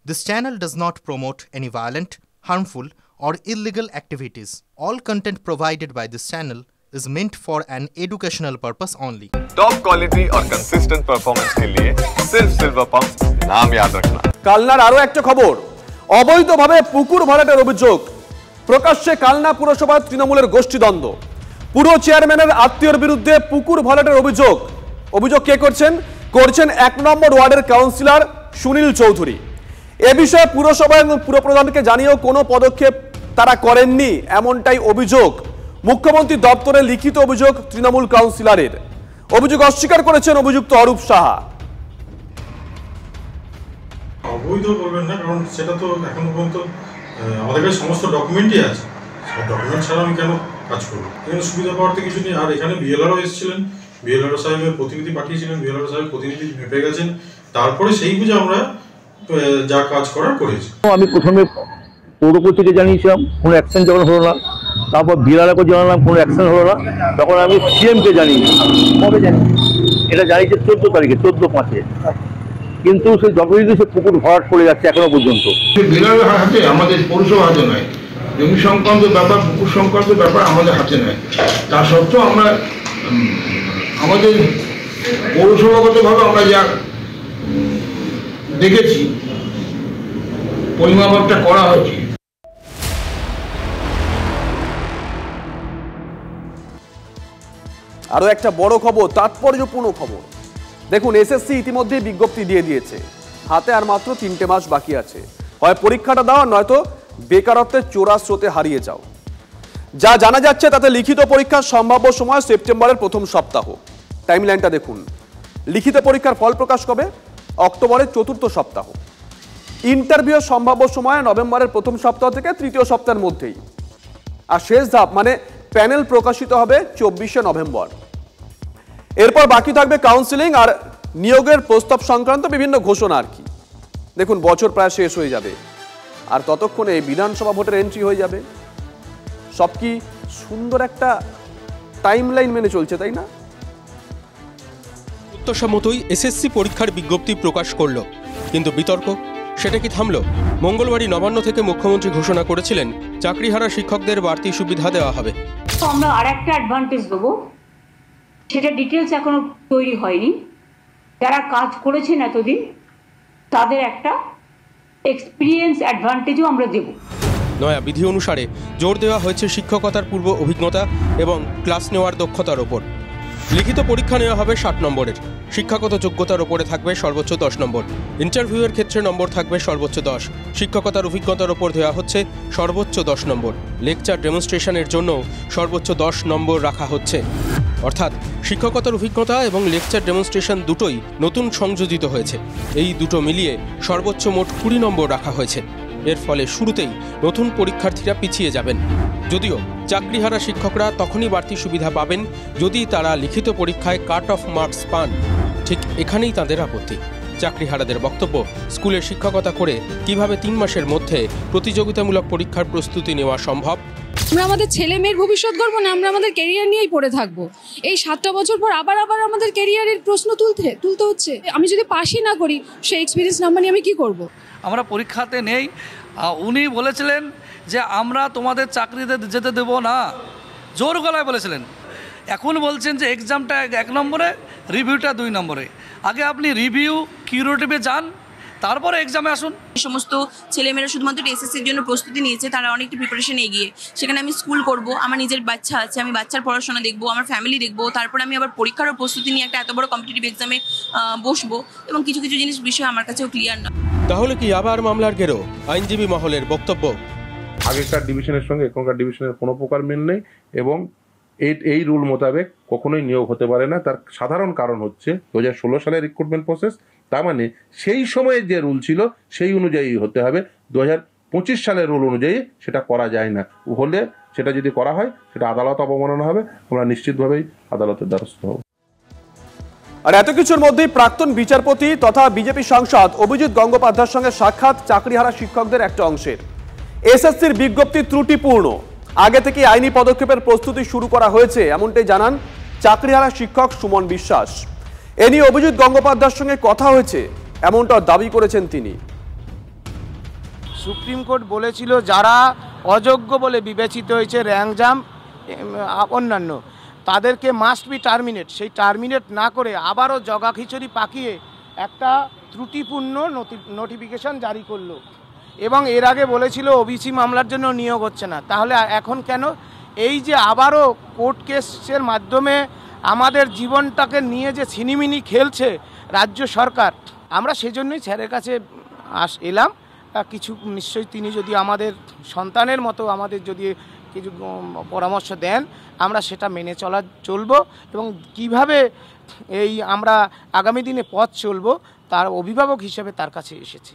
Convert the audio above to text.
This channel does not promote any violent, harmful, or illegal activities. All content provided by this channel is meant for an educational purpose only. Top quality और consistent performance के लिए सिर्फ silver pump नाम याद रखना। কালনার আরো একটা খবর, অবৈধভাবে পুকুর ভরাটের অভিযোগ প্রকাশ্যে কালনা পুরসভার তৃণমূলের গোষ্ঠীদ্বন্দ্ব। পুরো চেয়ারম্যানের আত্মীয়র বিরুদ্ধে পুকুর ভরাটের অভিযোগ কে করছেন 1 নম্বর ওয়ার্ডের কাউন্সিলর সুনীল চৌধুরী। এ বিষয়ে পুরসভা এবং পুরপ্রধানকে জানিয়েও কোনো পদক্ষেপ তারা করেননি, এমনটাই অভিযোগ। মুখ্যমন্ত্রী দপ্তরে লিখিত অভিযোগ তৃণমূল কাউন্সিলরের। অভিযোগ অস্বীকার করেছেন অভিযুক্ত অরূপ সাহা। অবৈধ বলবেন না, কারণ সেটা তো এখনো পর্যন্ত আমাদের কাছে সমস্ত ডকুমেন্টই আছে। সব ডকুমেন্ট ছাড়া আমি কেন কাজ করবো? এখানে সুবিধা পাওয়ার তো কিছু নেই। আর এখানে বিএলআরও এসেছিলেন, বিএলআর সাহেবের প্রতিনিধি পাঠিয়েছিলেন, বিএলআর সাহেব প্রতিনিধি মেপে গেছেন, তারপরে সেই বুঝে আমরা যা কাজ করার করেছি। আমি প্রথমে পৌরপতিকে জানিয়েছিলাম, কোনো অ্যাকশন যখন হলো না, তারপর বিএলআরকে জানালাম, কোনো অ্যাকশন হলো না, তখন আমি সিএমকে জানিয়েছি। কবে জানি? এটা জানিয়েছে 14 তারিখে, 14/5-এ। কিন্তু সেই যতদিন সে পুকুর ভরাট করে যাচ্ছে এখনো পর্যন্ত। বিএলআরের হাতে, আমাদের পৌরসভা হাতে নয়। জমি সংক্রান্ত ব্যাপার, পুকুর সংক্রান্ত ব্যাপার আমাদের হাতে নয়। তা সত্ত্বেও আমরা আমাদের পৌরসভাগতভাবে আমরা যা দেখেছি, পরিমাপটা করা হয়েছে। আরো একটা বড় খবর, তাৎপর্যপূর্ণ খবর। দেখুন, এসএসসি ইতিমধ্যে বিজ্ঞপ্তি দিয়ে দিয়েছে, হাতে আর মাত্র 3টে মাস বাকি আছে। হয় পরীক্ষাটা দাও, নয়তো বেকারত্বের চোরা স্রোতে হারিয়ে যাও। যা জানা যাচ্ছে তাতে লিখিত পরীক্ষার সম্ভাব্য সময় সেপ্টেম্বরের প্রথম সপ্তাহ। টাইমলাইনটা দেখুন, লিখিত পরীক্ষার ফল প্রকাশ কবে? অক্টোবরের 4র্থ সপ্তাহ। ইন্টারভিউ সম্ভাব্য সময় নভেম্বরের প্রথম সপ্তাহ থেকে 3য় সপ্তাহের মধ্যেই। আর শেষ ধাপ মানে প্যানেল প্রকাশিত হবে 24শে নভেম্বর। এরপর বাকি থাকবে কাউন্সিলিং আর নিয়োগের প্রস্তাব সংক্রান্ত বিভিন্ন ঘোষণা আর কি। দেখুন, বছর প্রায় শেষ হয়ে যাবে, আর ততক্ষণে বিধানসভা ভোটের এন্ট্রি হয়ে যাবে। সব কি সুন্দর একটা টাইমলাইন মেনে চলছে, তাই না? প্রত্যাশা মতোই এসএসসি পরীক্ষার বিজ্ঞপ্তি প্রকাশ করলো, কিন্তু বিতর্ক সেটা কি থামলো? মঙ্গলবারই নবান্ন থেকে মুখ্যমন্ত্রী ঘোষণা করেছিলেন চাকরিহারা শিক্ষকদের বাড়তি সুবিধা দেওয়া হবে। আমরা আরেকটা অ্যাডভান্টেজ দেবো, সেটা ডিটেলস এখনো তৈরি হয়নি। যারা কাজ করেছেন এতদিন তাদের একটা এক্সপিরিয়েন্স অ্যাডভান্টেজও আমরা দেব। নয়া বিধি অনুসারে জোর দেওয়া হয়েছে শিক্ষকতার পূর্ব অভিজ্ঞতা এবং ক্লাস নেওয়ার দক্ষতার ওপর। লিখিত পরীক্ষা নেওয়া হবে 60 নম্বরের, শিক্ষাগত যোগ্যতার ওপরে থাকবে সর্বোচ্চ 10 নম্বর, ইন্টারভিউয়ের ক্ষেত্রে নম্বর থাকবে সর্বোচ্চ 10, শিক্ষকতার অভিজ্ঞতার ওপর দেওয়া হচ্ছে সর্বোচ্চ 10 নম্বর, লেকচার ডেমনস্ট্রেশনের জন্য সর্বোচ্চ 10 নম্বর রাখা হচ্ছে। অর্থাৎ শিক্ষকতার অভিজ্ঞতা এবং লেকচার ডেমনস্ট্রেশন দুটোই নতুন সংযোজিত হয়েছে। এই দুটো মিলিয়ে সর্বোচ্চ মোট 20 নম্বর রাখা হয়েছে। এর ফলে শুরুতেই নতুন পরীক্ষার্থীরা পিছিয়ে যাবেন। যদিও চাকরিহারা শিক্ষকরা তখনই বাড়তি সুবিধা পাবেন যদি তারা লিখিত পরীক্ষায় কাট অফ মার্কস পান। ঠিক এখানেই তাদের আপত্তি। চাকরিহারাদের বক্তব্য, স্কুলে শিক্ষকতা করে কিভাবে 3 মাসের মধ্যে প্রতিযোগিতামূলক পরীক্ষার প্রস্তুতি নেওয়া সম্ভব? আমরা আমাদের ছেলে মেয়ের ভবিষ্যৎ গড়বো না, আমরা আমাদের ক্যারিয়ার নিয়েই পড়ে থাকবো। এই 7টা বছর পর আবার আমাদের ক্যারিয়ারের প্রশ্ন তুলতে হচ্ছে। আমি যদি পাশই না করি, সেই এক্সপিরিয়েন্স নাম্বার নিয়ে আমি কি করব? আমরা পরীক্ষাতে নেই। উনি বলেছিলেন যে আমরা তোমাদের চাকরিতে যেতে দেব না, জোর গলায় বলেছিলেন। এখন বলছেন যে এক্সামটা 1 নম্বরে, রিভিউটা 2 নম্বরে। আগে আপনি রিভিউ কিউরেটিভে যান, তারপরে এক্সামে আসুন। সমস্ত ছেলেমেয়েরা শুধুমাত্র এসএসসির জন্য প্রস্তুতি নিয়েছে, তারা অনেকটা প্রিপারেশন এগিয়ে। সেখানে আমি স্কুল করব, আমার নিজের বাচ্চা আছে, আমি বাচ্চার পড়াশোনা দেখবো, আমার ফ্যামিলি দেখবো, তারপরে আমি আবার পরীক্ষারও প্রস্তুতি নিয়ে একটা এত বড় কম্পিটিটিভ এক্সামে বসবো, এবং কিছু জিনিস বিষয় আমার কাছেও ক্লিয়ার না। তাহলে কি আবার মামলার ঘেরো? আইনজীবী মহলের বক্তব্য, আগেকার ডিভিশনের সঙ্গে এখনকার ডিভিশনের কোনো প্রকার মিল নেই, এবং এই রুল মোতাবেক কখনোই নিয়োগ হতে পারে না। তার সাধারণ কারণ হচ্ছে 2016 সালের রিক্রুটমেন্ট প্রসেস। তার মানে সেই সময়ে যে রুল ছিল সেই অনুযায়ী হতে হবে, 2025 সালের রুল অনুযায়ী সেটা করা যায় না। হলে সেটা যদি করা হয় সেটা আদালত অবমাননা হবে। আমরা নিশ্চিতভাবেই আদালতের দ্বারস্থ হব। আর এত কিছুর মধ্যেই প্রাক্তন বিচারপতি তথা বিজেপি সাংসদ অভিজিৎ গঙ্গোপাধ্যায়ের সঙ্গে সাক্ষাৎ চাকরিহারা শিক্ষকদের একটা অংশের। এসএসসির বিজ্ঞপ্তি ত্রুটিপূর্ণ, আগে থেকে আইনি পদক্ষেপের প্রস্তুতি শুরু করা হয়েছে, এমনটাই জানান চাকরিহারা শিক্ষক সুমন বিশ্বাস। এ নিয়ে অভিজিৎ গঙ্গোপাধ্যায়ের সঙ্গে কথা হয়েছে, এমনটা দাবি করেছেন তিনি। সুপ্রিম কোর্ট বলেছিল যারা অযোগ্য বলে বিবেচিত হয়েছে র্যাঙ্কজাম অন্যান্য তাদেরকে মাস্ট বি টার্মিনেট, সেই টার্মিনেট না করে আবারও জগা খিচুড়ি পাকিয়ে একটা ত্রুটিপূর্ণ নোটিফিকেশন জারি করলো এবং এর আগে বলেছিল ওবিসি মামলার জন্য নিয়োগ হচ্ছে না। তাহলে এখন কেন? এই যে আবারও কোর্ট কেসের মাধ্যমে আমাদের জীবনটাকে নিয়ে যে ছিনিমিনি খেলছে রাজ্য সরকার, আমরা সেজন্যই স্যারের কাছে এলাম। কিছু নিশ্চয়ই তিনি যদি আমাদের সন্তানের মতো আমাদের যদি কিছু পরামর্শ দেন, আমরা সেটা মেনে চলবো এবং কিভাবে এই আমরা আগামী দিনে পথ চলবো তার অভিভাবক হিসেবে তার কাছে এসেছি।